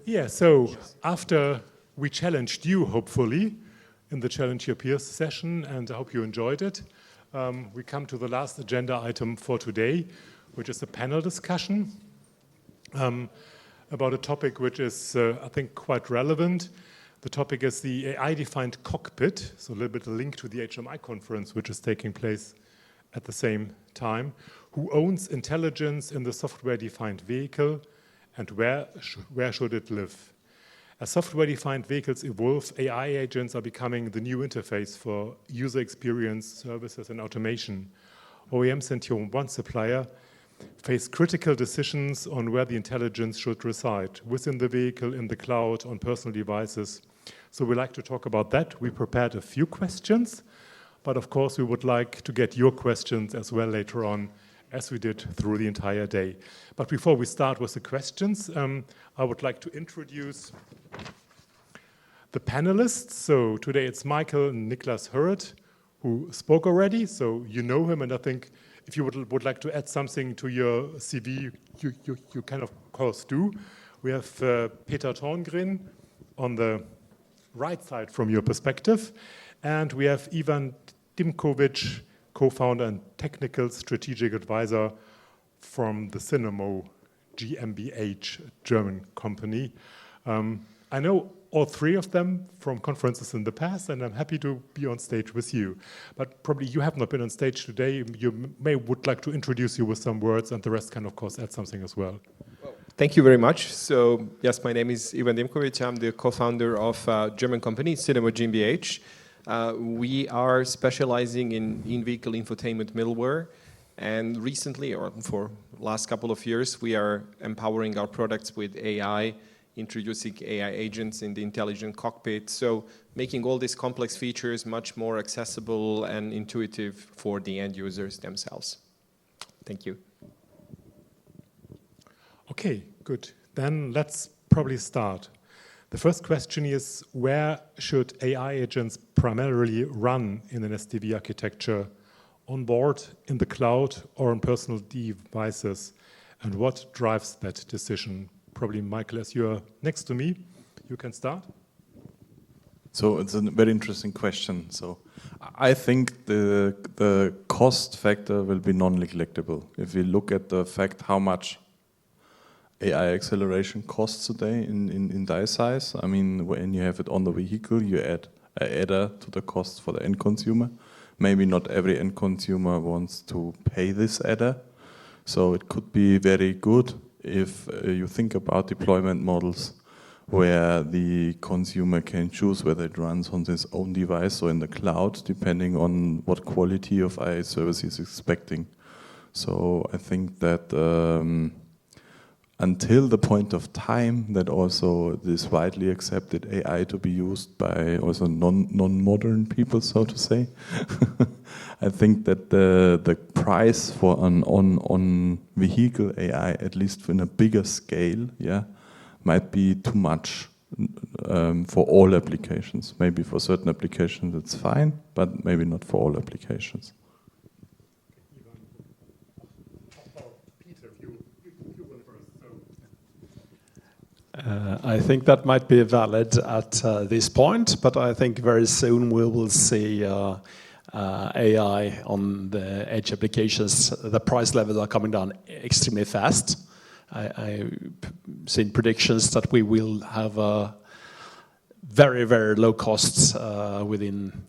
Yeah, so after we challenged you, hopefully, in the Challenge Your Peers session, and I hope you enjoyed it, we come to the last agenda item for today, which is a panel discussion about a topic which is, I think, quite relevant. The topic is the AI-defined cockpit, so a little bit a link to the HMI conference, which is taking place at the same time. Who owns intelligence in the software-defined vehicle, and where should it live? As software-defined vehicles evolve, AI agents are becoming the new interface for user experience, services, and automation. OEMs and Tier 1 supplier face critical decisions on where the intelligence should reside, within the vehicle, in the cloud, on personal devices. So we'd like to talk about that. We prepared a few questions, but of course we would like to get your questions as well later on, as we did through the entire day. But before we start with the questions, I would like to introduce the panelists. So today it's Michael and Niklas Hurret, who spoke already, so you know him, and I think if you would like to add something to your CV, you can of course do. We have Peter Torngren on the right side from your perspective, and we have Ivan Dimkovic, co-founder and technical strategic advisor from the Cinemo GmbH, German company. I know all three of them from conferences in the past, and I'm happy to be on stage with you. But probably you have not been on stage today. You would like to introduce you with some words, and the rest can, of course, add something as well. Thank you very much. So, yes, my name is Ivan Dimkovic. I'm the co-founder of a German company, Cinemo GmbH. We are specializing in in-vehicle infotainment middleware. And recently, or for the last couple of years, we are empowering our products with AI, introducing AI agents in the intelligent cockpit. So making all these complex features much more accessible and intuitive for the end users themselves. Thank you. Okay, good. Then let's probably start. The first question is, where should AI agents primarily run in an SDV architecture? On board, in the cloud, or on personal devices? And what drives that decision? Probably, Michael, as you're next to me, you can start. So it's a very interesting question. So I think the cost factor will be non-neglectable. If we look at the fact how much AI acceleration costs today in die size, I mean, when you have it on the vehicle, you add an adder to the cost for the end consumer. Maybe not every end consumer wants to pay this adder. So it could be very good if you think about deployment models where the consumer can choose whether it runs on his own device or in the cloud, depending on what quality of AI service he's expecting. So I think that until the point of time that also this widely accepted AI to be used by also non-modern people, so to say, I think that the price for an on-vehicle AI, at least in a bigger scale, might be too much for all applications. Maybe for certain applications it's fine, but maybe not for all applications. I think that might be valid at this point, but I think very soon we will see AI on the edge applications. The price levels are coming down extremely fast. I've seen predictions that we will have very, very low costs within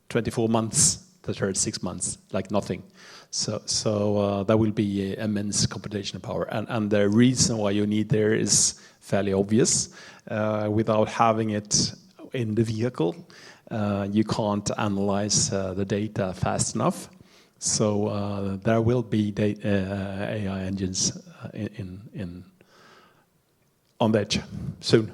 24 months, 36 months, like nothing. So there will be immense computational power. And the reason why you need there is fairly obvious. Without having it in the vehicle, you can't analyze the data fast enough. So there will be AI engines on the edge soon.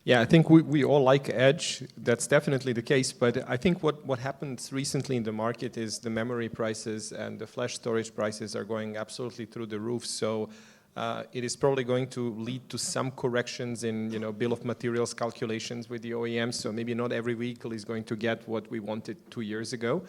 Yeah, I think we all like edge. That's definitely the case. But I think what happens recently in the market is the memory prices and the flash storage prices are going absolutely through the roof. So it is probably going to lead to some corrections in bill of materials calculations with the OEMs. So maybe not every vehicle is going to get what we wanted 2 years ago.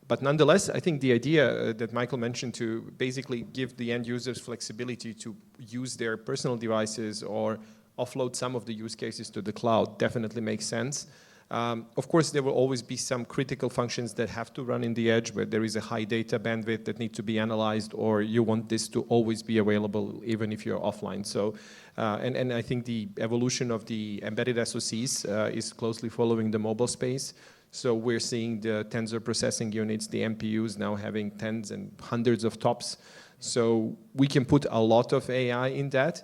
But nonetheless, I think the idea that Michael mentioned to basically give the end users flexibility to use their personal devices or offload some of the use cases to the cloud definitely makes sense. Of course, there will always be some critical functions that have to run in the edge where there is a high data bandwidth that need to be analyzed, or you want this to always be available even if you're offline. So, and I think the evolution of the embedded SoCs is closely following the mobile space. So we're seeing the tensor processing units, the MPUs now having tens and hundreds of TOPS. So we can put a lot of AI in that.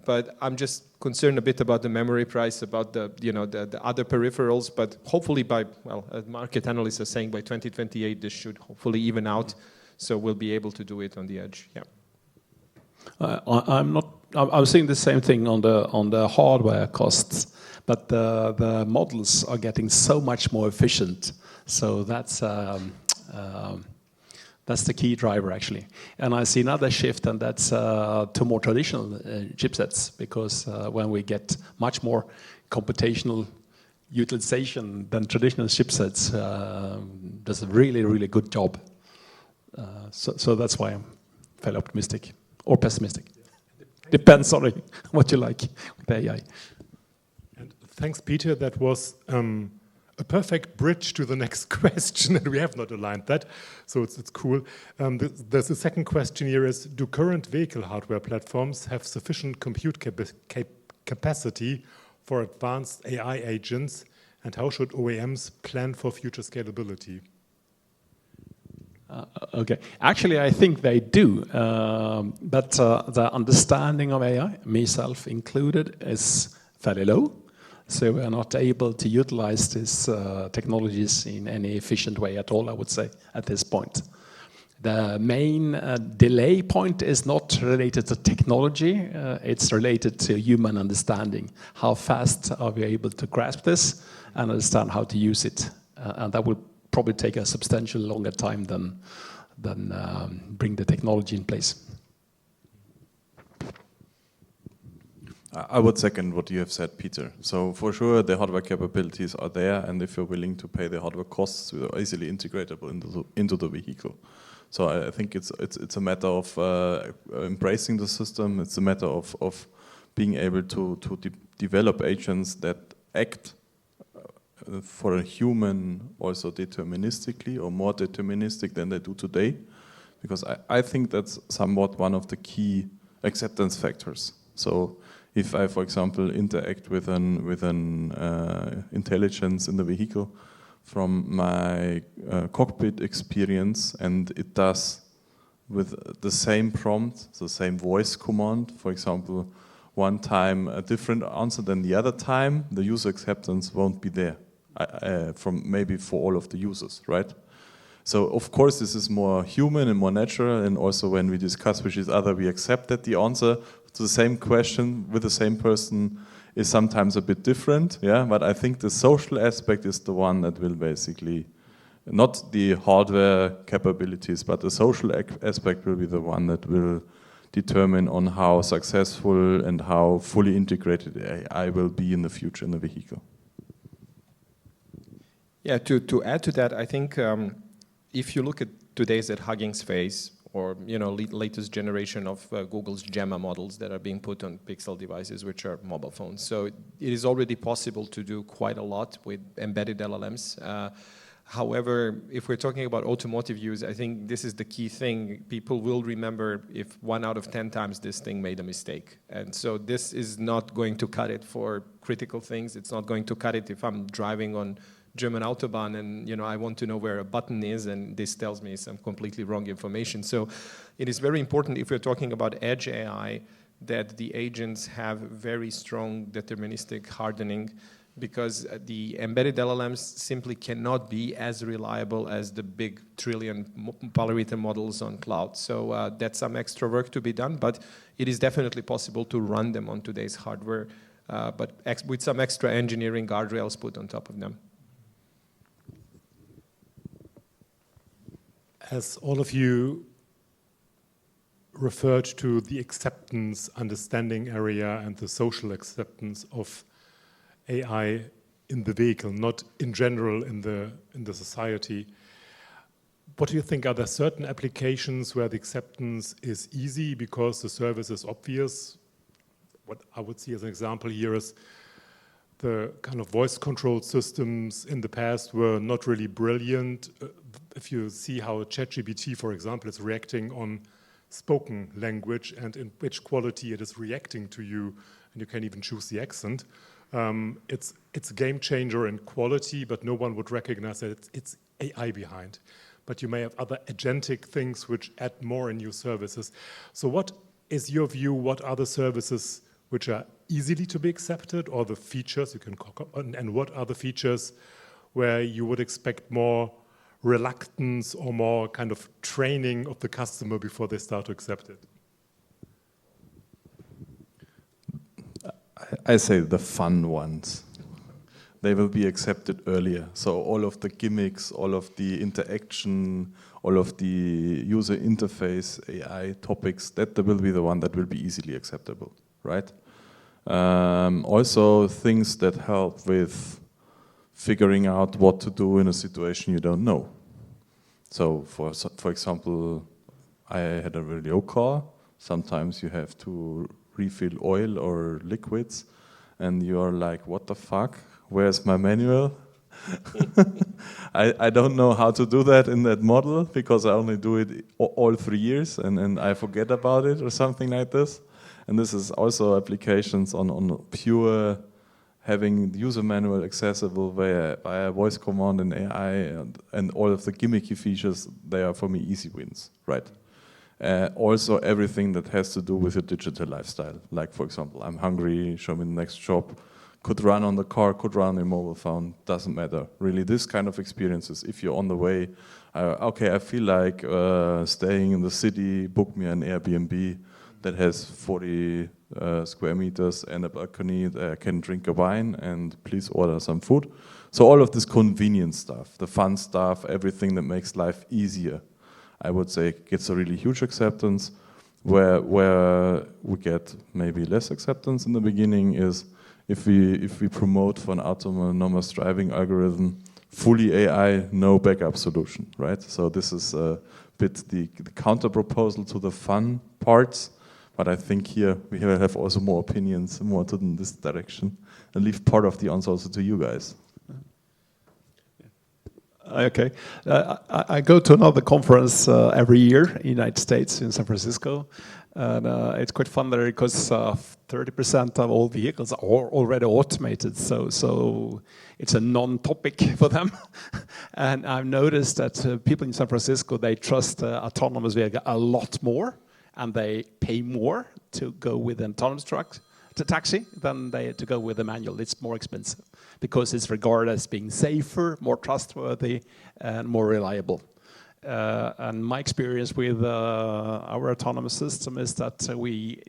But I'm just concerned a bit about the memory price, about the other peripherals. But hopefully as market analysts are saying, by 2028 this should hopefully even out, so we'll be able to do it on the edge. Yeah. I'm seeing the same thing on the hardware costs, but the models are getting so much more efficient. So that's the key driver, actually. And I see another shift, and that's to more traditional chipsets, because when we get much more computational utilization than traditional chipsets, does a really, really good job. So that's why I'm fairly optimistic or pessimistic. Depends on what you like with AI. And thanks, Peter. That was a perfect bridge to the next question, and we have not aligned that, so it's cool. There's a second question here is, do current vehicle hardware platforms have sufficient compute capacity for advanced AI agents, and how should OEMs plan for future scalability? Okay, actually I think they do, but the understanding of AI, myself included, is fairly low. So we are not able to utilize these technologies in any efficient way at all, I would say, at this point. The main delay point is not related to technology, it's related to human understanding. How fast are we able to grasp this and understand how to use it? And that will probably take a substantial longer time than bring the technology in place. I would second what you have said, Peter. So for sure, the hardware capabilities are there, and if you're willing to pay the hardware costs, they're easily integratable into the vehicle. So I think it's a matter of embracing the system. It's a matter of being able to develop agents that act for a human also deterministically, or more deterministic than they do today, because I think that's somewhat one of the key acceptance factors. So if I, for example, interact with an intelligence in the vehicle from my cockpit experience, and it does with the same prompt, the same voice command, for example, one time a different answer than the other time, the user acceptance won't be there maybe for all of the users, right? So of course this is more human and more natural, and also when we discuss with each other, we accept that the answer to the same question with the same person is sometimes a bit different, yeah. But I think the social aspect is the one that will basically, not the hardware capabilities, but the social aspect will be the one that will determine on how successful and how fully integrated AI will be in the future in the vehicle. Yeah, to add to that, I think if you look at today's Hugging's Face, or latest generation of Google's Gemma models that are being put on Pixel devices, which are mobile phones. So it is already possible to do quite a lot with embedded LLMs. However, if we're talking about automotive use, I think this is the key thing. People will remember if 1 out of 10 times this thing made a mistake. And so this is not going to cut it for critical things. It's not going to cut it if I'm driving on German Autobahn and I want to know where a button is, and this tells me some completely wrong information. So it is very important, if we're talking about edge AI, that the agents have very strong deterministic hardening, because the embedded LLMs simply cannot be as reliable as the big trillion parameter models on cloud. So that's some extra work to be done, but it is definitely possible to run them on today's hardware, but with some extra engineering guardrails put on top of them. As all of you referred to the acceptance understanding area and the social acceptance of AI in the vehicle, not in general in the society. what do you think? Are there certain applications where the acceptance is easy because the service is obvious? What I would see as an example here is the kind of voice control systems in the past were not really brilliant. If you see how ChatGPT, for example, is reacting on spoken language and in which quality it is reacting to you, and you can even choose the accent, it's a game changer in quality, but no one would recognize that it's AI behind. But you may have other agentic things which add more in your services. So what is your view? What are the services which are easily to be accepted, or the features you can and what are the features where you would expect more reluctance or more kind of training of the customer before they start to accept it? I say the fun ones. They will be accepted earlier. So all of the gimmicks, all of the interaction, all of the user interface, AI topics, that will be the one that will be easily acceptable, right? Also things that help with figuring out what to do in a situation you don't know. So for example, I had a really old car. Sometimes you have to refill oil or liquids and you're like, what the fuck? Where's my manual? I don't know how to do that in that model because I only do it all 3 years and I forget about it or something like this. And this is also applications on pure having the user manual accessible via voice command and AI and all of the gimmicky features. They are for me easy wins, right? Also everything that has to do with your digital lifestyle. Like for example, I'm hungry, show me the next shop. Could run on the car, could run on your mobile phone, doesn't matter. Really, this kind of experiences, if you're on the way, okay, I feel like staying in the city, book me an Airbnb that has 40 square meters and a balcony that I can drink a wine and please order some food. So all of this convenience stuff, the fun stuff, everything that makes life easier, I would say gets a really huge acceptance. Where we get maybe less acceptance in the beginning is if we promote for an autonomous driving algorithm, fully AI, no backup solution, right? So this is a bit the counter proposal to the fun parts, but I think here we have also more opinions, more to this direction, and leave part of the answer also to you guys. Okay. I go to another conference every year in the United States, in San Francisco. And it's quite fun there because 30% of all vehicles are already automated. So it's a non-topic for them. And I've noticed that people in San Francisco, they trust autonomous vehicle a lot more. And they pay more to go with an autonomous truck, to taxi, than to go with a manual. It's more expensive because it's regarded as being safer, more trustworthy, and more reliable. And my experience with our autonomous system is that we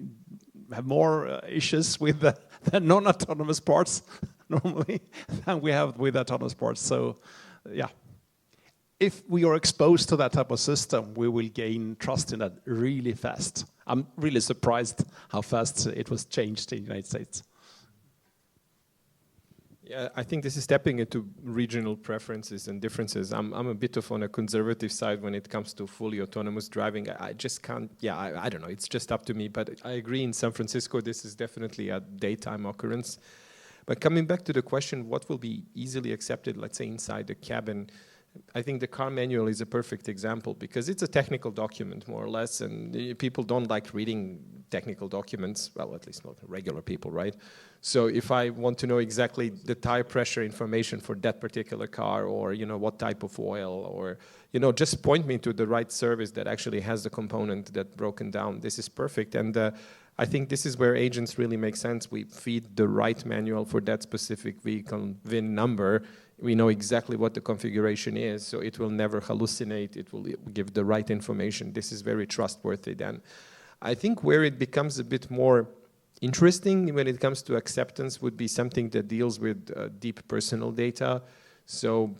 have more issues with the non-autonomous parts normally than we have with autonomous parts. So, yeah. If we are exposed to that type of system, we will gain trust in that really fast. I'm really surprised how fast it was changed in the United States. Yeah, I think this is stepping into regional preferences and differences. I'm a bit on a conservative side when it comes to fully autonomous driving. I just can't, I don't know, it's just up to me. But I agree, in San Francisco, this is definitely a daytime occurrence. But coming back to the question, what will be easily accepted, let's say, inside the cabin, I think the car manual is a perfect example because it's a technical document, more or less, and people don't like reading technical documents, well, at least not regular people, right? So if I want to know exactly the tire pressure information for that particular car, or, you know, what type of oil, or, you know, just point me to the right service that actually has the component that broken down. This is perfect. And I think this is where agents really make sense. We feed the right manual for that specific vehicle VIN number. We know exactly what the configuration is, so it will never hallucinate. It will give the right information. This is very trustworthy then. I think where it becomes a bit more interesting when it comes to acceptance would be something that deals with deep personal data. So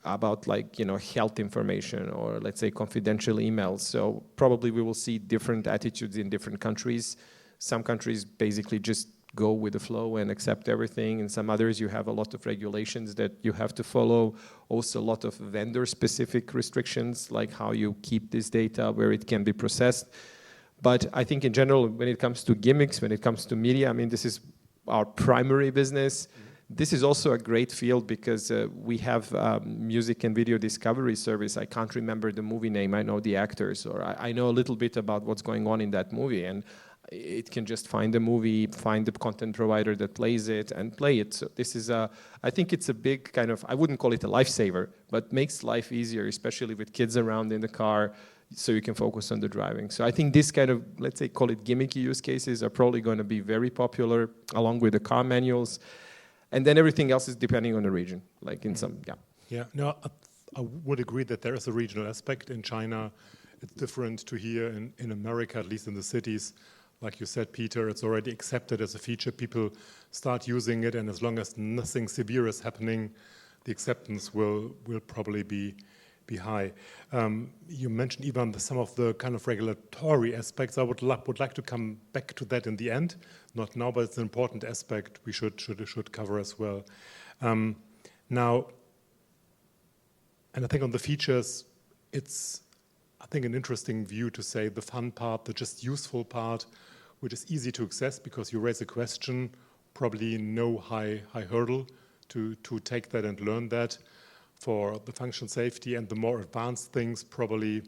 about, like, you know, health information, or let's say confidential emails. So probably we will see different attitudes in different countries. Some countries basically just go with the flow and accept everything. In some others, you have a lot of regulations that you have to follow. Also, a lot of vendor-specific restrictions, like how you keep this data, where it can be processed. But I think in general, when it comes to gimmicks, when it comes to media, I mean, this is our primary business. This is also a great field because we have music and video discovery service. I can't remember the movie name. I know the actors, or I know a little bit about what's going on in that movie. And it can just find the movie, find the content provider that plays it, and play it. So this is I think it's a big kind of, I wouldn't call it a lifesaver, but makes life easier, especially with kids around in the car, so you can focus on the driving. So I think this kind of, let's say, call it gimmicky use cases are probably going to be very popular, along with the car manuals. And then everything else is depending on the region, like in some, yeah. Yeah, no, I would agree that there is a regional aspect. In China, it's different to here in America, at least in the cities. Like you said, Peter, it's already accepted as a feature. People start using it, and as long as nothing severe is happening, the acceptance will probably be high. You mentioned, Ivan, some of the kind of regulatory aspects. I would like to come back to that in the end. Not now, but it's an important aspect we should cover as well. Now, and I think on the features, it's, I think, an interesting view to say the fun part, the just useful part, which is easy to access because you raise a question, probably no high hurdle to take that and learn that. For the function safety and the more advanced things, probably a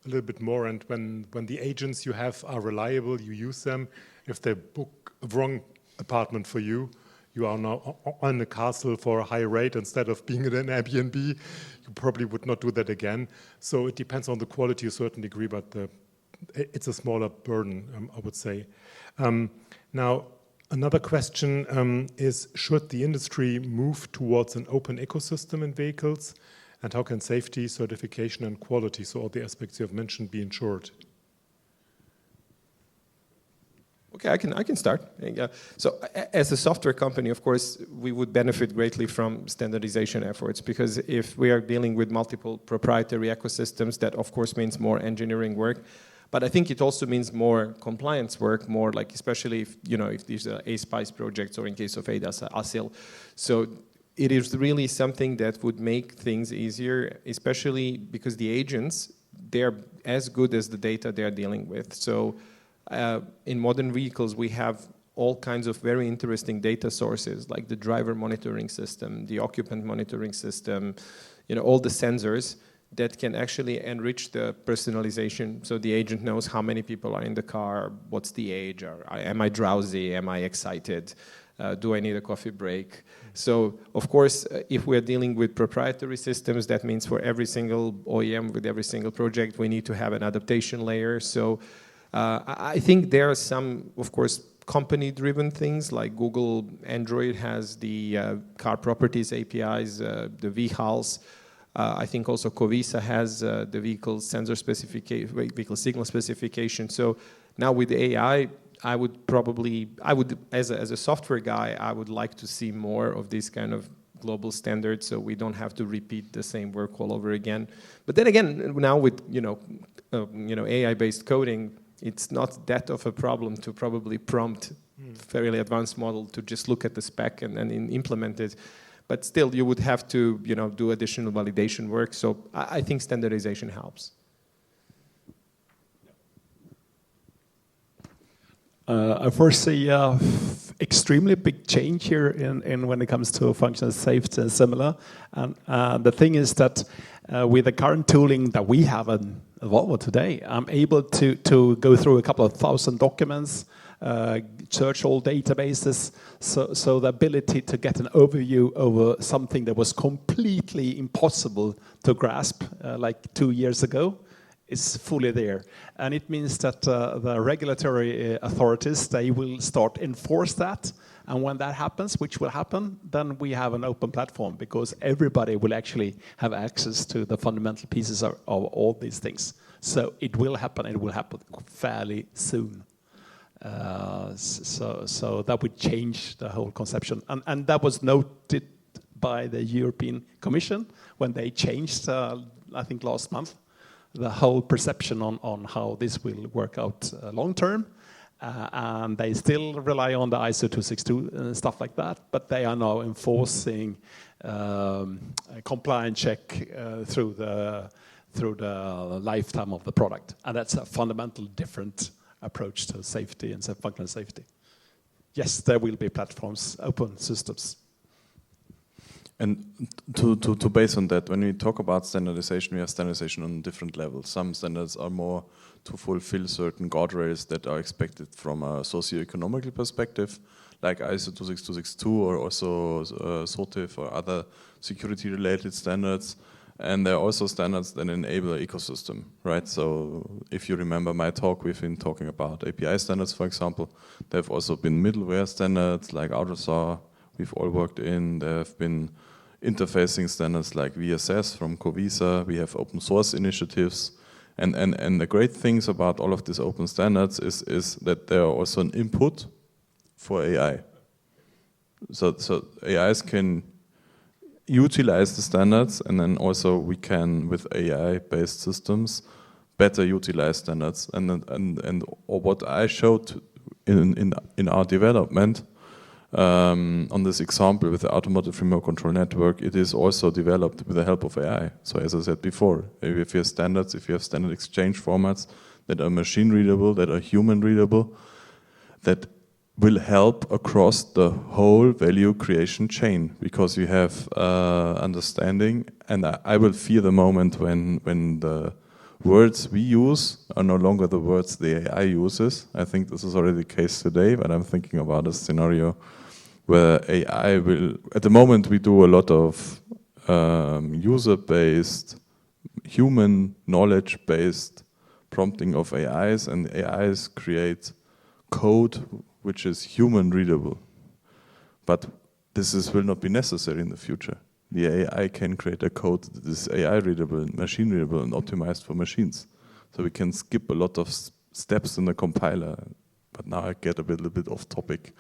little bit more. And when the agents you have are reliable, you use them. If they book a wrong apartment for you, you are now on a castle for a high rate instead of being in an Airbnb, you probably would not do that again. So it depends on the quality to a certain degree, but it's a smaller burden, I would say. Now, another question is, should the industry move towards an open ecosystem in vehicles? And how can safety, certification, and quality, so all the aspects you have mentioned, be ensured? Okay, I can start. So as a software company, of course, we would benefit greatly from standardization efforts, because if we are dealing with multiple proprietary ecosystems, that of course means more engineering work. But I think it also means more compliance work, more like, especially if, if these are ASPICE projects, or in case of ADAS, ASIL. So it is really something that would make things easier, especially because the agents, they're as good as the data they're dealing with. So in modern vehicles, we have all kinds of very interesting data sources, like the driver monitoring system, the occupant monitoring system, all the sensors that can actually enrich the personalization. So the agent knows how many people are in the car, what's the age, or am I drowsy, am I excited, do I need a coffee break? So, of course, if we're dealing with proprietary systems, that means for every single OEM, with every single project, we need to have an adaptation layer. So I think there are some, of course, company-driven things, like Google Android has the car properties APIs, the VHALs. I think also Covisa has the vehicle sensor specification, vehicle signal specification. So now with AI, I would, as a software guy, I would like to see more of these kind of global standards, so we don't have to repeat the same work all over again. But then again, now with AI-based coding, it's not that of a problem to probably prompt fairly advanced model to just look at the spec and implement it. But still, you would have to do additional validation work. So I think standardization helps. I foresee extremely big change here in when it comes to functional safety and similar. And the thing is that with the current tooling that we have in Volvo today, I'm able to go through a couple of thousand documents, search all databases. So the ability to get an overview over something that was completely impossible to grasp like 2 years ago is fully there. And it means that the regulatory authorities, they will start enforce that. And when that happens, which will happen, then we have an open platform, because everybody will actually have access to the fundamental pieces of all these things. So it will happen fairly soon. So that would change the whole conception. And that was noted by the European Commission when they changed, I think last month, the whole perception on how this will work out long term. and they still rely on the ISO 262 and stuff like that, but they are now enforcing a compliance check through the lifetime of the product. And that's a fundamental different approach to safety and functional safety. Yes, there will be platforms, open systems. And to base on that, when we talk about standardization, we have standardization on different levels. Some standards are more to fulfill certain guardrails that are expected from a socio-economical perspective, like ISO 26262 or also SOTIF or other security-related standards. And there are also standards that enable an ecosystem, right? So if you remember my talk, we've been talking about API standards, for example. There have also been middleware standards like AutoSAR, we've all worked in. There have been interfacing standards like VSS from Covisa. We have open source initiatives. And the great things about all of these open standards is that they are also an input for AI. So AIs can utilize the standards, and then also we can, with AI-based systems, better utilize standards. And what I showed in our development, on this example with the automotive remote control network, it is also developed with the help of AI. So as I said before, if you have standards, if you have standard exchange formats that are machine readable, that are human readable, that will help across the whole value creation chain, because you have understanding. And I will fear the moment when the words we use are no longer the words the AI uses. I think this is already the case today, but I'm thinking about a scenario where AI will, at the moment we do a lot of user-based, human knowledge-based prompting of AIs, and AIs create code which is human readable. But will not be necessary in the future. The AI can create a code that is AI readable, machine readable, and optimized for machines. So we can skip a lot of steps in the compiler. But now I get a little bit off topic.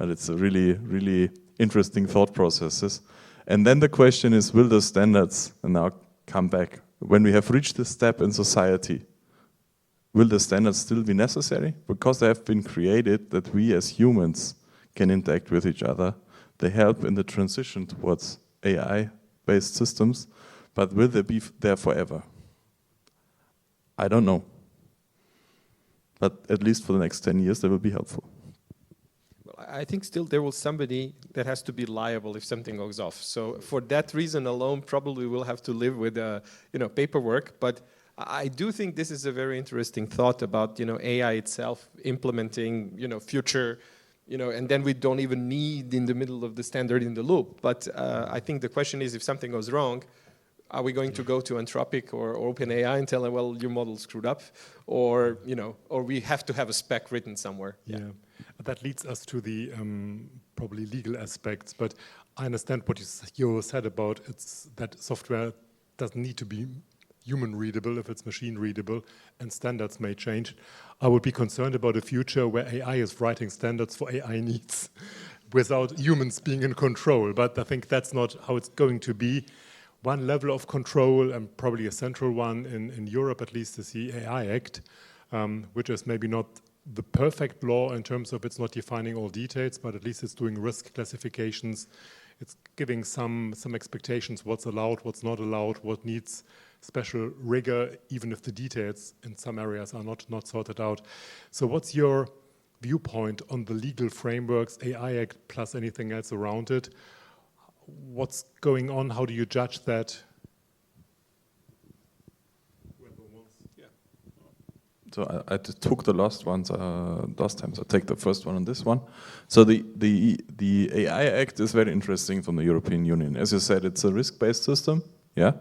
And it's a really, really interesting thought processes. And then the question is, will the standards, and now come back, when we have reached this step in society, will the standards still be necessary? Because they have been created that we as humans can interact with each other. They help in the transition towards AI-based systems, but will they be there forever? I don't know. But at least for the next 10 years, they will be helpful. I think still there will somebody that has to be liable if something goes off. So for that reason alone, probably we'll have to live with paperwork. But I do think this is a very interesting thought about AI itself implementing future, and then we don't even need in the middle of the standard in the loop. But I think the question is, if something goes wrong, are we going to go to Anthropic or OpenAI and tell them, well, your model screwed up, or we have to have a spec written somewhere? Yeah. That leads us to the probably legal aspects, but I understand what you said about that software doesn't need to be human readable if it's machine readable, and standards may change. I would be concerned about a future where AI is writing standards for AI needs without humans being in control, but I think that's not how it's going to be. One level of control, and probably a central one in Europe at least, is the AI Act, which is maybe not the perfect law in terms of it's not defining all details, but at least it's doing risk classifications. It's giving some expectations, what's allowed, what's not allowed, what needs special rigor, even if the details in some areas are not sorted out. So what's your viewpoint on the legal frameworks, AI Act plus anything else around it? What's going on? How do you judge that? So I took the last ones last time, so I'll take the first one on this one. So the AI Act is very interesting from the European Union. As you said, it's a risk-based system, yeah?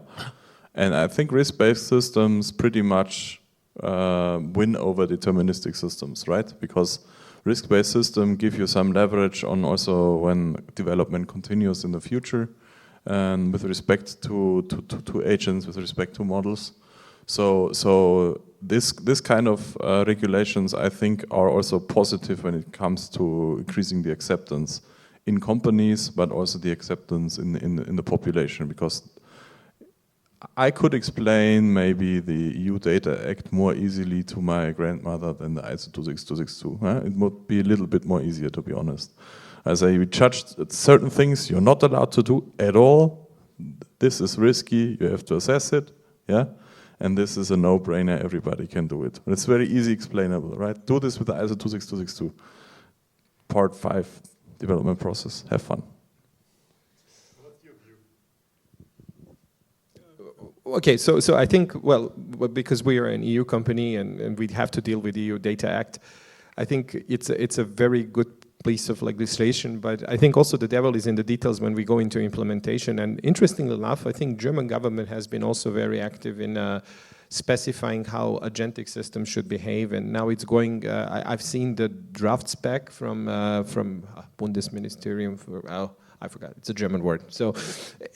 And I think risk-based systems pretty much win over deterministic systems, right? Because risk-based systems give you some leverage on also when development continues in the future, and with respect to agents, with respect to models. So this kind of regulations, I think, are also positive when it comes to increasing the acceptance in companies, but also the acceptance in the population. Because I could explain maybe the EU Data Act more easily to my grandmother than the ISO 26262. Huh? It would be a little bit more easier, to be honest. I say we judged certain things you're not allowed to do at all. This is risky, you have to assess it, yeah? And this is a no-brainer, everybody can do it. It's very easy explainable, right? Do this with the ISO 26262. Part 5 development process, have fun. Okay, so I think, well, because we are an EU company and we have to deal with the EU Data Act, I think it's a very good piece of legislation, but I think also the devil is in the details when we go into implementation. And interestingly enough, I think German government has been also very active in specifying how agentic systems should behave, and now it's going. I've seen the draft spec from Bundesministerium for. I forgot, it's a German word. So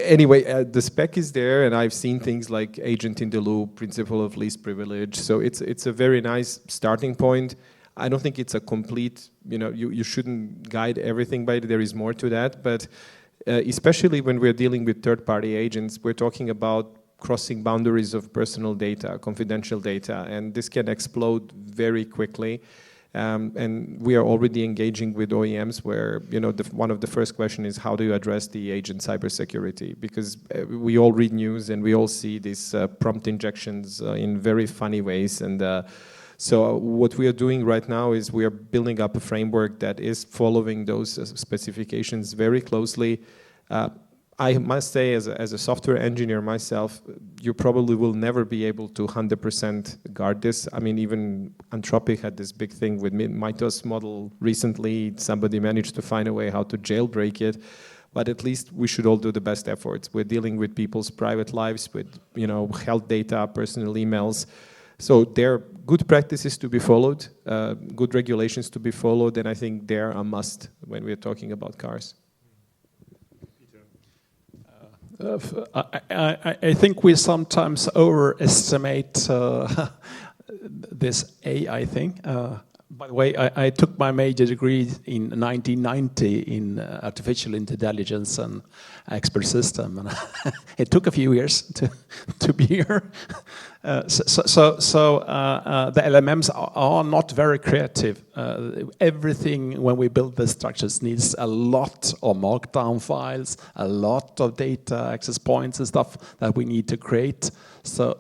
anyway, the spec is there, and I've seen things like agent in the loop, principle of least privilege. So it's a very nice starting point. I don't think it's a complete, you shouldn't guide everything by it. There is more to that. But especially when we're dealing with third-party agents, we're talking about crossing boundaries of personal data, confidential data, and this can explode very quickly. And we are already engaging with OEMs where, one of the first questions is how do you address the agent cybersecurity? Because we all read news and we all see these prompt injections in very funny ways. And so what we are doing right now is we are building up a framework that is following those specifications very closely. I must say, as a software engineer myself, you probably will never be able to 100% guard this. I mean, even Anthropic had this big thing with Mythos model recently. Somebody managed to find a way how to jailbreak it. But at least we should all do the best efforts. We're dealing with people's private lives, with health data, personal emails. So there are good practices to be followed, good regulations to be followed, and I think they're a must when we're talking about cars. I think we sometimes overestimate this AI thing. By the way, I took my major degree in 1990 in artificial intelligence and expert system, and it took a few years to be here. So the LMMs are not very creative. Everything when we build the structures needs a lot of markdown files, a lot of data access points and stuff that we need to create. So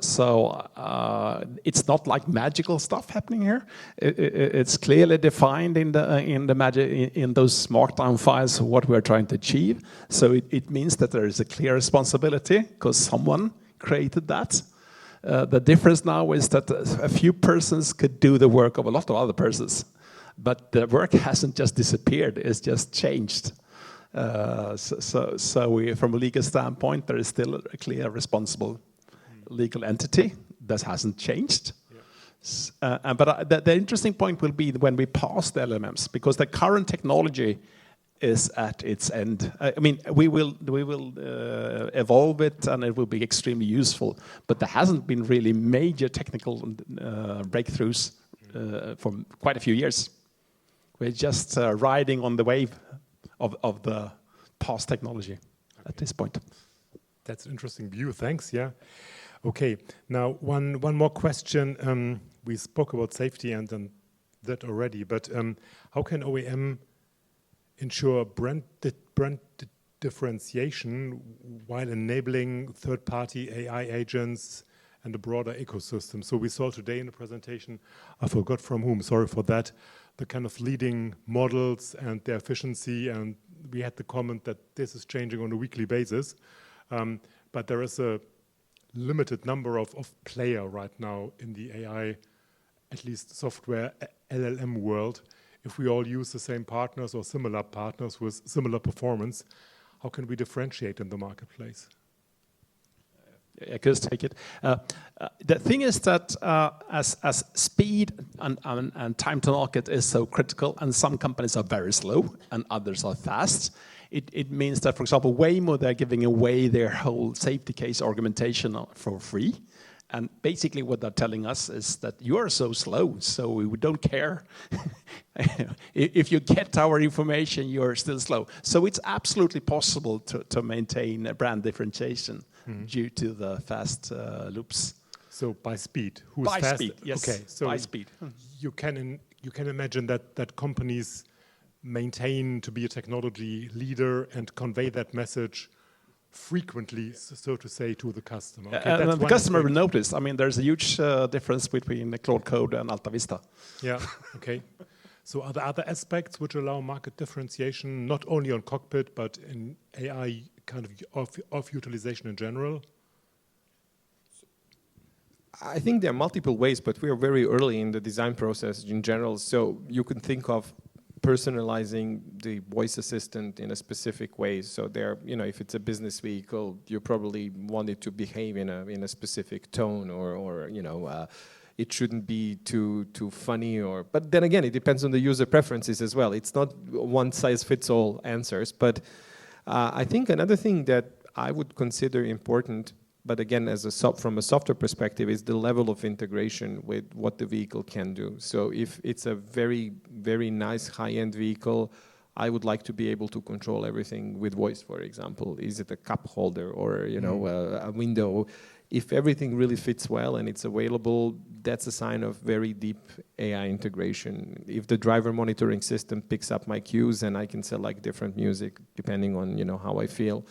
it's not like magical stuff happening here. It's clearly defined in those markdown files what we're trying to achieve. So it means that there is a clear responsibility because someone created that. The difference now is that a few persons could do the work of a lot of other persons, but the work hasn't just disappeared; it's just changed. So from a legal standpoint, there is still a clear responsible legal entity that hasn't changed. Yeah. But the interesting point will be when we pass the LLMs, because the current technology is at its end. I mean, we will evolve it, and it will be extremely useful. But there hasn't been really major technical breakthroughs for quite a few years. We're just riding on the wave of the past technology at this point. That's an interesting view. Thanks. Yeah. Okay. Now, one more question. We spoke about safety and that already, but how can OEM ensure brand differentiation while enabling third-party AI agents and a broader ecosystem? So we saw today in the presentation, I forgot from whom, sorry for that, the kind of leading models and their efficiency, and we had the comment that this is changing on a weekly basis. But there is a limited number of player right now in the AI, at least software LLM world. If we all use the same partners or similar partners with similar performance, how can we differentiate in the marketplace? I could take it. The thing is that as speed and time to market is so critical, and some companies are very slow and others are fast, it means that, for example, Waymo, they're giving away their whole safety case argumentation for free. And basically what they're telling us is that you are so slow, so we don't care. If you get our information, you're still slow. So it's absolutely possible to maintain a brand differentiation due to the fast loops. So by speed, who's By fast? speed, yes. Okay, so by speed. you can imagine that companies maintain to be a technology leader and convey that message frequently, so to say, to the customer. Okay, And that's the one customer aspect. will notice. I mean, there's a huge difference between the Claude Code and Alta Vista. Yeah, okay. So are there other aspects which allow market differentiation, not only on Cockpit, but in AI kind of utilization in general? I think there are multiple ways, but we are very early in the design process in general. So you can think of personalizing the voice assistant in a specific way. So there, if it's a business vehicle, you probably want it to behave in a specific tone, or it shouldn't be too funny. But then again, it depends on the user preferences as well. It's not one size fits all answers. But I think another thing that I would consider important, but again, from a software perspective, is the level of integration with what the vehicle can do. So if it's a very, very nice high-end vehicle, I would like to be able to control everything with voice, for example. Is it a cup holder or a window? If everything really fits well and it's available, that's a sign of very deep AI integration. If the driver monitoring system picks up my cues and I can select different music depending on how I feel.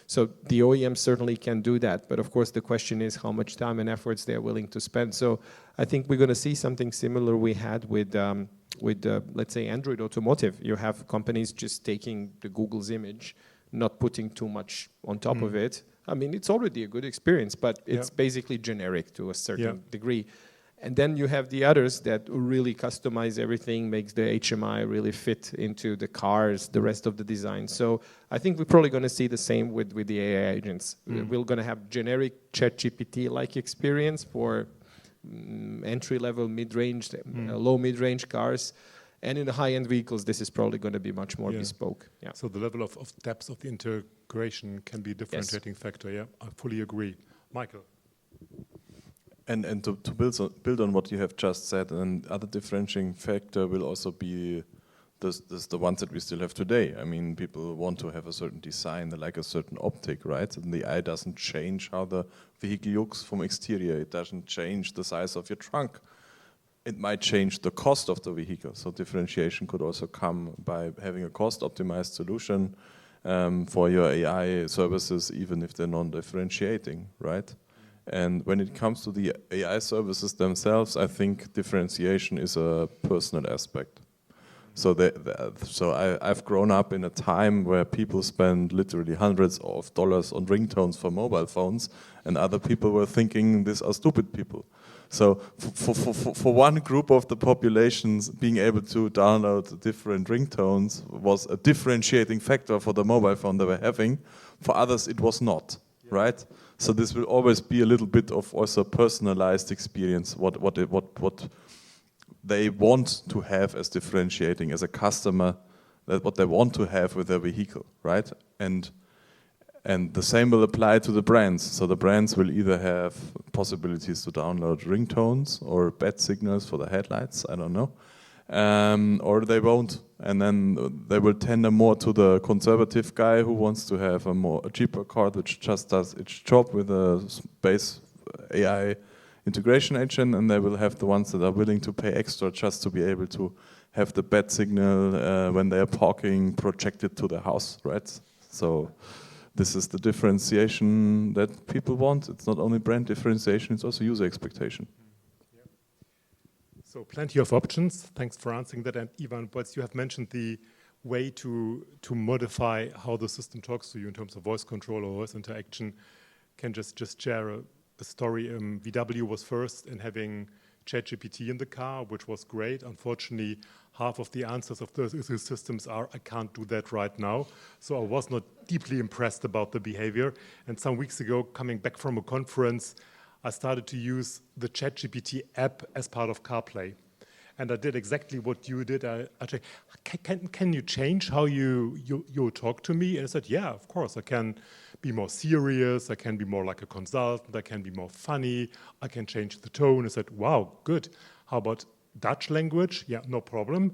So the OEM certainly can do that, but of course the question is how much time and efforts they're willing to spend. So I think we're going to see something similar we had with let's say, Android Automotive. You have companies just taking the Google's image, not putting too much on top of it. I mean, it's already a good experience, but it's basically generic to a certain degree. And then you have the others that really customize everything, makes the HMI really fit into the cars, the rest of the design. So I think we're probably going to see the same with the AI agents. We're going to have generic ChatGPT-like experience for entry-level, mid-range, low mid-range cars. And in the high-end vehicles, this is probably going to be much more bespoke. Yeah. So the level of depth of the integration can be a differentiating factor. Yeah, I fully agree. Michael. And to build on what you have just said, and other differentiating factor will also be the ones that we still have today. I mean, people want to have a certain design, they like a certain optic, right? And the eye doesn't change how the vehicle looks from exterior. It doesn't change the size of your trunk. It might change the cost of the vehicle. So differentiation could also come by having a cost-optimized solution for your AI services, even if they're non-differentiating, right? And when it comes to the AI services themselves, I think differentiation is a personal aspect. So I've grown up in a time where people spend literally hundreds of dollars on ringtones for mobile phones, and other people were thinking these are stupid people. So for one group of the populations, being able to download different ringtones was a differentiating factor for the mobile phone they were having. For others, it was not, right? So this will always be a little bit of also personalized experience, what they want to have as differentiating as a customer, that what they want to have with their vehicle, right? And the same will apply to the brands. So the brands will either have possibilities to download ringtones or bat signals for the headlights, I don't know, or they won't. And then they will tender more to the conservative guy who wants to have a cheaper card which just does its job with a base AI integration engine, and they will have the ones that are willing to pay extra just to be able to have the bat signal when they are parking projected to the house, right? So this is the differentiation that people want. It's not only brand differentiation, it's also user expectation. So plenty of options. Thanks for answering that. And Ivan, you have mentioned the way to modify how the system talks to you in terms of voice control or voice interaction. Can just share a story. VW was first in having ChatGPT in the car, which was great. Unfortunately, half of the answers of the systems are, I can't do that right now. So I was not deeply impressed about the behavior. And some weeks ago, coming back from a conference, I started to use the ChatGPT app as part of CarPlay. And I did exactly what you did. I said, can you change how you talk to me? And I said, yeah, of course. I can be more serious. I can be more like a consultant. I can be more funny. I can change the tone. I said, wow, good. How about Dutch language? Yeah, no problem.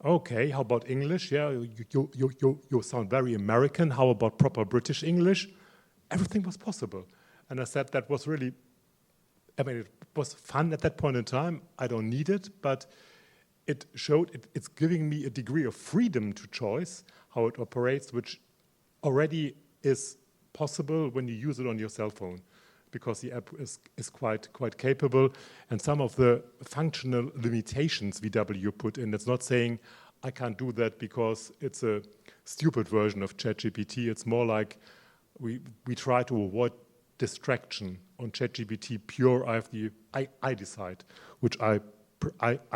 Okay, how about English? Yeah, you sound very American. How about proper British English? Everything was possible. And I said that was really, I mean, it was fun at that point in time. I don't need it, but it showed it's giving me a degree of freedom to choice how it operates, which already is possible when you use it on your cell phone, because the app is quite capable. And some of the functional limitations VW put in, it's not saying I can't do that because it's a stupid version of ChatGPT. It's more like we try to avoid distraction on ChatGPT pure. I decide which I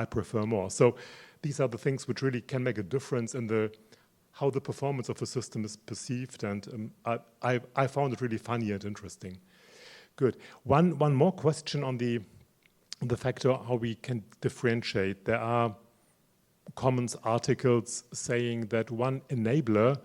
prefer more. So these are the things which really can make a difference in how the performance of a system is perceived, and I found it really funny and interesting. Good. One more question on the factor how we can differentiate. There are Commons articles saying that one enabler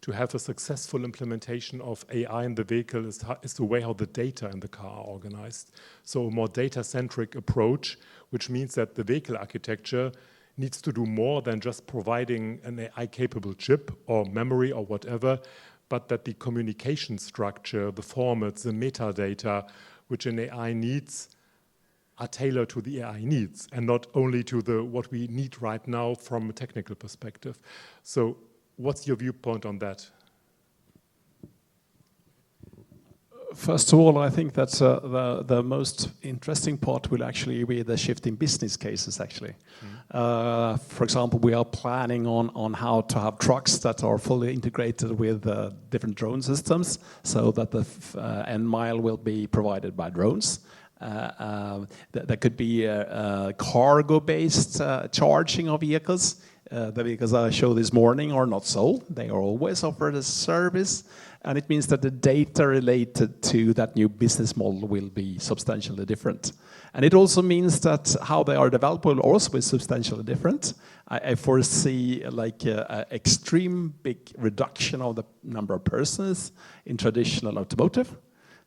to have a successful implementation of AI in the vehicle is the way how the data in the car are organized. So a more data-centric approach, which means that the vehicle architecture needs to do more than just providing an AI-capable chip or memory or whatever, but that the communication structure, the formats, the metadata, which an AI needs, are tailored to the AI needs and not only to what we need right now from a technical perspective. So what's your viewpoint on that? First of all, I think that the most interesting part will actually be the shift in business cases, actually. For example, we are planning on how to have trucks that are fully integrated with different drone systems so that the end mile will be provided by drones. There could be cargo-based charging of vehicles. The vehicles I showed this morning are not sold. They are always offered as service. And it means that the data related to that new business model will be substantially different. And it also means that how they are developed will also be substantially different. I foresee like an extreme big reduction of the number of persons in traditional automotive.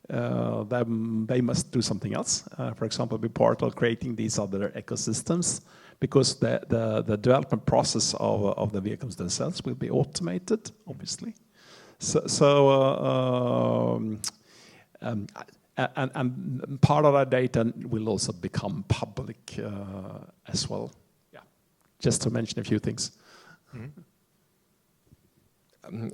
They must do something else. For example, be part of creating these other ecosystems, because the development process of the vehicles themselves will be automated, obviously. And part of our data will also become public as well. Yeah, just to mention a few things.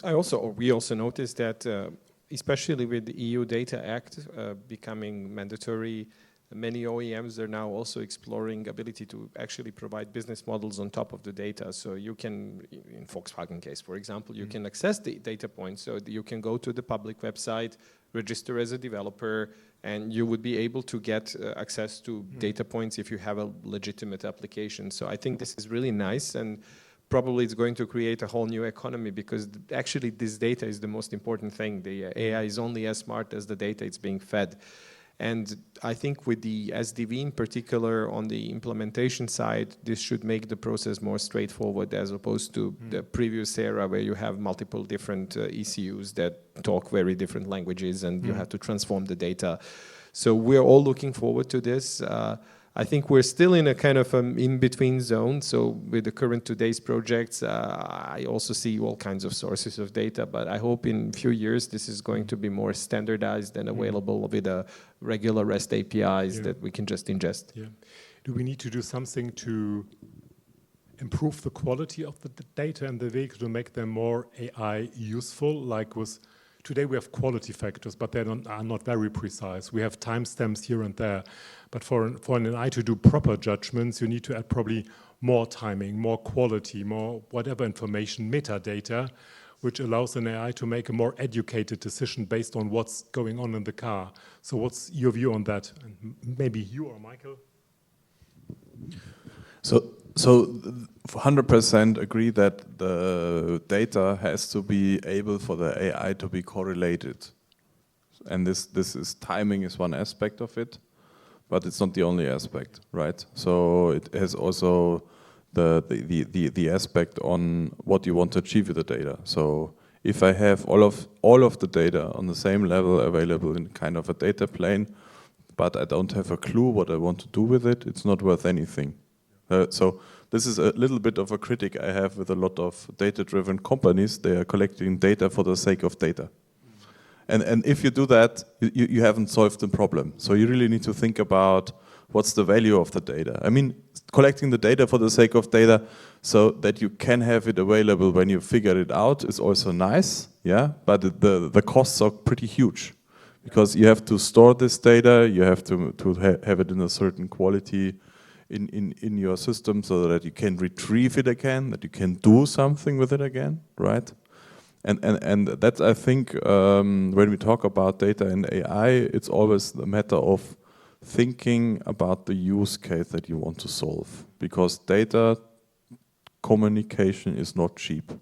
We also noticed that, especially with the EU Data Act becoming mandatory, many OEMs are now also exploring ability to actually provide business models on top of the data. So you can, in Volkswagen case, for example, you can access the data points. So you can go to the public website, register as a developer, and you would be able to get access to data points if you have a legitimate application. So I think this is really nice, and probably it's going to create a whole new economy, because actually this data is the most important thing. The AI is only as smart as the data it's being fed. And I think with the SDV in particular on the implementation side, this should make the process more straightforward as opposed to the previous era where you have multiple different ECUs that talk very different languages and you have to transform the data. So we're all looking forward to this. I think we're still in a kind of in-between zone. So with the current today's projects, I also see all kinds of sources of data, but I hope in a few years this is going to be more standardized and available with a regular REST APIs that we can just ingest. Yeah. Do we need to do something to improve the quality of the data in the vehicle to make them more AI useful? Like today we have quality factors, but they are not very precise. We have timestamps here and there. But for an AI to do proper judgments, you need to add probably more timing, more quality, more whatever information, metadata, which allows an AI to make a more educated decision based on what's going on in the car. So what's your view on that? And maybe you or Michael? So 100% agree that the data has to be able for the AI to be correlated. And timing is one aspect of it, but it's not the only aspect, right? So it has also the aspect on what you want to achieve with the data. So if I have all of the data on the same level available in kind of a data plane, but I don't have a clue what I want to do with it, it's not worth anything. So this is a little bit of a critic I have with a lot of data-driven companies. They are collecting data for the sake of data. And if you do that, you haven't solved the problem. So you really need to think about what's the value of the data. I mean, collecting the data for the sake of data so that you can have it available when you figure it out is also nice, yeah, but the costs are pretty huge because you have to store this data, you have to have it in a certain quality in your system so that you can retrieve it again, that you can do something with it again, right? And that's, I think, when we talk about data and AI, it's always the matter of thinking about the use case that you want to solve. Because data communication is not cheap.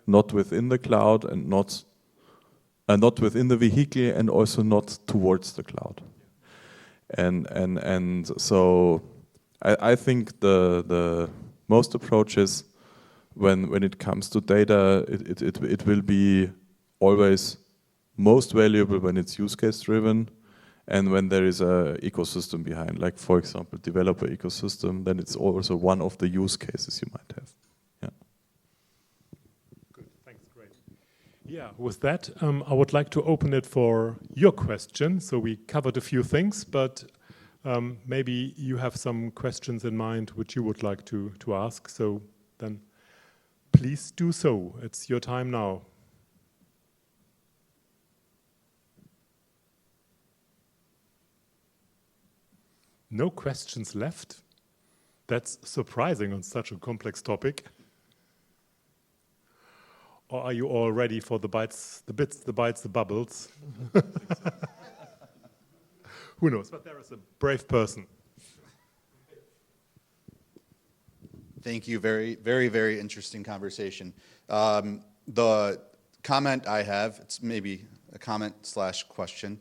Not within the cloud and not within the vehicle and also not towards the cloud. And so I think the most approaches when it comes to data, it will be always most valuable when it's use case driven and when there is a ecosystem behind, like for example, developer ecosystem, then it's also one of the use cases you might have. Yeah. Good, thanks, great. Yeah, with that, I would like to open it for your question. So we covered a few things, but maybe you have some questions in mind which you would like to ask. So then please do so. It's your time now. No questions left? That's surprising on such a complex topic. Or are you all ready for the bites, the bits, the bytes, the bubbles? Who knows? But there is a brave person. Thank you. Very, very, very interesting conversation. The comment I have, it's maybe a comment / question.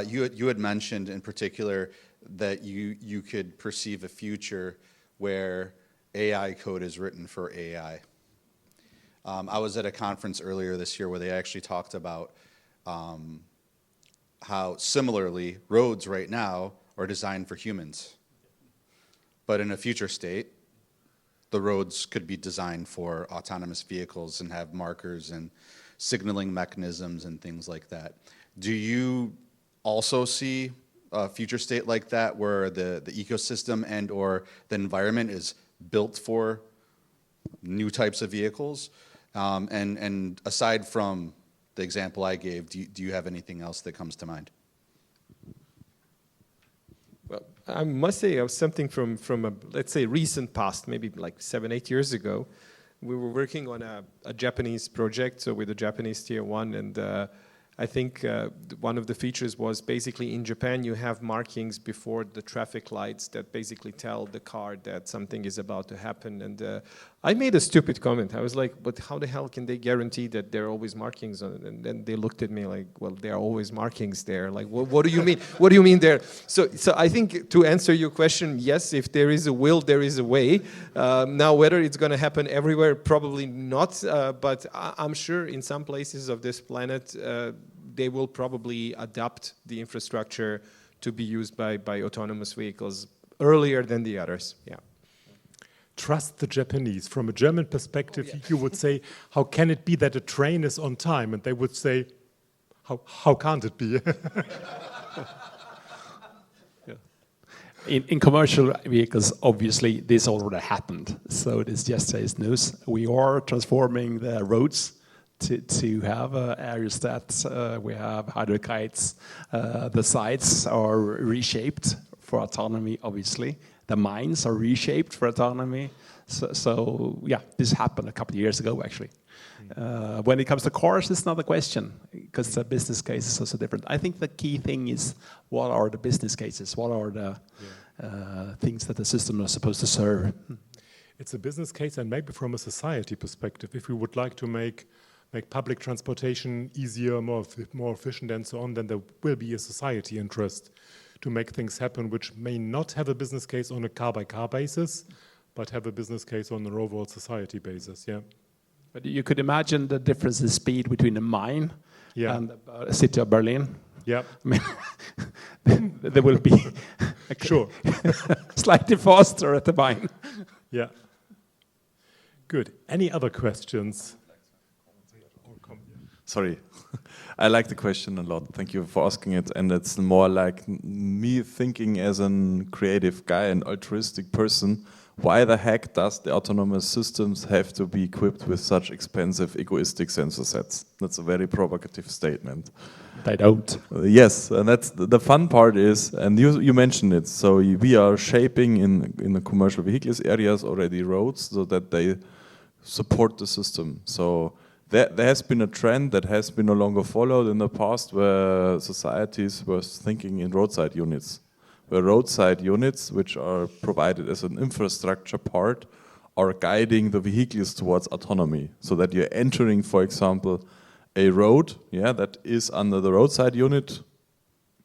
You had mentioned in particular that you could perceive a future where AI code is written for AI. I was at a conference earlier this year where they actually talked about how similarly roads right now are designed for humans. But in a future state, the roads could be designed for autonomous vehicles and have markers and signaling mechanisms and things like that. Do you also see a future state like that where the ecosystem and or the environment is built for new types of vehicles? And aside from the example I gave, do you have anything else that comes to mind? Well, I must say something from a, let's say, recent past, maybe like 7-8 years ago. We were working on a Japanese project, so with a Japanese tier 1, and I think one of the features was basically in Japan you have markings before the traffic lights that basically tell the car that something is about to happen. And I made a stupid comment. I was like, but how the hell can they guarantee that there are always markings on it? And then they looked at me like, well, there are always markings there. Like, what do you mean? What do you mean there? So I think to answer your question, yes, if there is a will, there is a way. Now, whether it's going to happen everywhere, probably not. But I'm sure in some places of this planet, they will probably adapt the infrastructure to be used by autonomous vehicles earlier than the others. Yeah. Trust the Japanese. From a German perspective, you would say, how can it be that a train is on time? And they would say, how can't it be? In commercial vehicles, obviously, this already happened. So this just says news. We are transforming the roads to have aerostats. We have hydrokites. The sites are reshaped for autonomy, obviously. The mines are reshaped for autonomy. So yeah, this happened a couple of years ago, actually. When it comes to cars, it's not a question, because the business case is also different. I think the key thing is, what are the business cases? What are the things that the system is supposed to serve? It's a business case, and maybe from a society perspective, if we would like to make public transportation easier, more efficient, and so on, then there will be a society interest to make things happen, which may not have a business case on a car-by-car basis, but have a business case on an overall society basis. Yeah. But you could imagine the difference in speed between a mine and the city of Berlin. Yeah. I mean, there will be sure slightly faster at the mine. Yeah. Good. Any other questions? Sorry. I like the question a lot. Thank you for asking it. And it's more like me thinking as a creative guy, an altruistic person, why the heck does the autonomous systems have to be equipped with such expensive egoistic sensor sets? That's a very provocative statement. They don't. Yes, and that's the fun part is, and you mentioned it, so we are shaping in the commercial vehicles areas already roads so that they support the system. So there has been a trend that has been no longer followed in the past where societies were thinking in roadside units. Where roadside units, which are provided as an infrastructure part, are guiding the vehicles towards autonomy. So that you're entering, for example, a road, that is under the roadside unit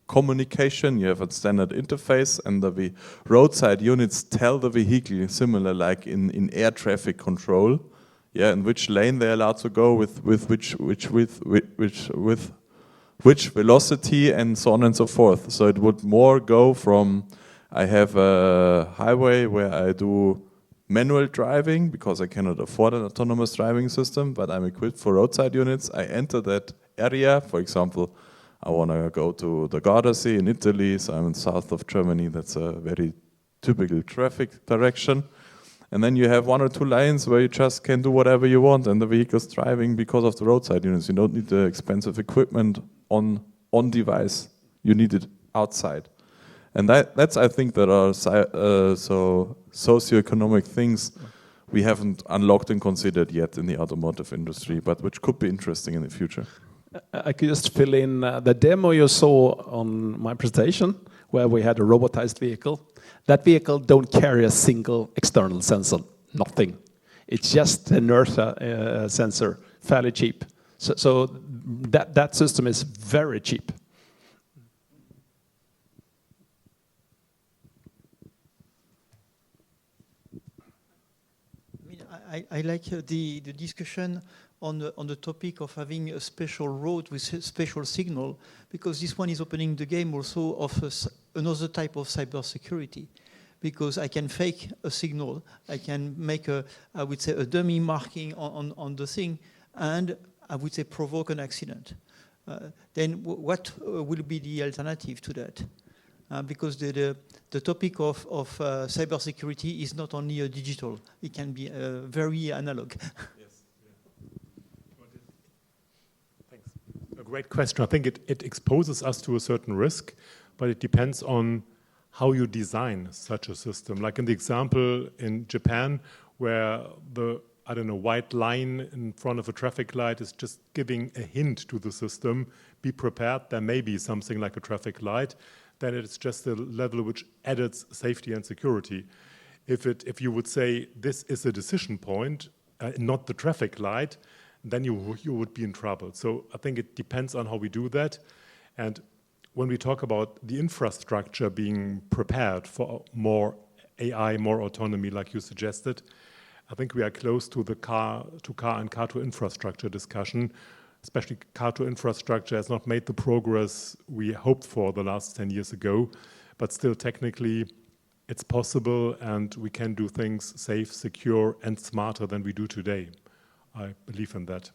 communication. You have a standard interface, and the roadside units tell the vehicle, similar like in air traffic control, in which lane they're allowed to go, with which velocity, and so on and so forth. So it would more go from, I have a highway where I do manual driving because I cannot afford an autonomous driving system, but I'm equipped for roadside units. I enter that area. For example, I want to go to the Gardasee in Italy, so I'm in south of Germany. That's a very typical traffic direction. And then you have 1 or 2 lanes where you just can do whatever you want, and the vehicle's driving because of the roadside units. You don't need the expensive equipment on device. You need it outside. And that's, I think, that are so socioeconomic things we haven't unlocked and considered yet in the automotive industry, but which could be interesting in the future. I could just fill in the demo you saw on my presentation, where we had a robotized vehicle. That vehicle don't carry a single external sensor, nothing. It's just an inertia sensor, fairly cheap. So that system is very cheap. I like the discussion on the topic of having a special road with special signal, because this one is opening the game also of another type of cybersecurity. Because I can fake a signal, I can make I would say, a dummy marking on the thing, and I would say provoke an accident. Then what will be the alternative to that? Because the topic of cybersecurity is not only digital, it can be very analog. Yes. Yeah. Thanks. A great question. I think it exposes us to a certain risk, but it depends on how you design such a system. Like in the example in Japan, where the white line in front of a traffic light is just giving a hint to the system, be prepared, there may be something like a traffic light, then it's just a level which adds safety and security. If you would say this is a decision point, not the traffic light, then you would be in trouble. So I think it depends on how we do that. And when we talk about the infrastructure being prepared for more AI, more autonomy, like you suggested, I think we are close to the car-to-car and car-to-infrastructure discussion. Especially car-to-infrastructure has not made the progress we hoped for the last 10 years ago, but still technically it's possible, and we can do things safe, secure, and smarter than we do today. I believe in that.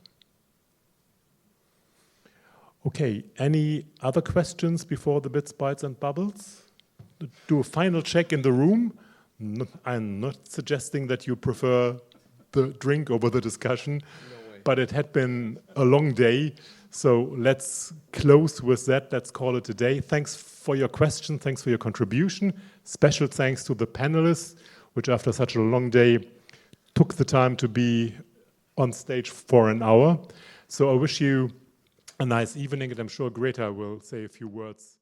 Okay, any other questions before the bits, bytes, and bubbles? Do a final check in the room. I'm not suggesting that you prefer the drink over the discussion, but it had been a long day, so let's close with that. Let's call it a day. Thanks for your question. Thanks for your contribution. Special thanks to the panelists, which after such a long day took the time to be on stage for an hour. So I wish you a nice evening, and I'm sure Greta will say a few words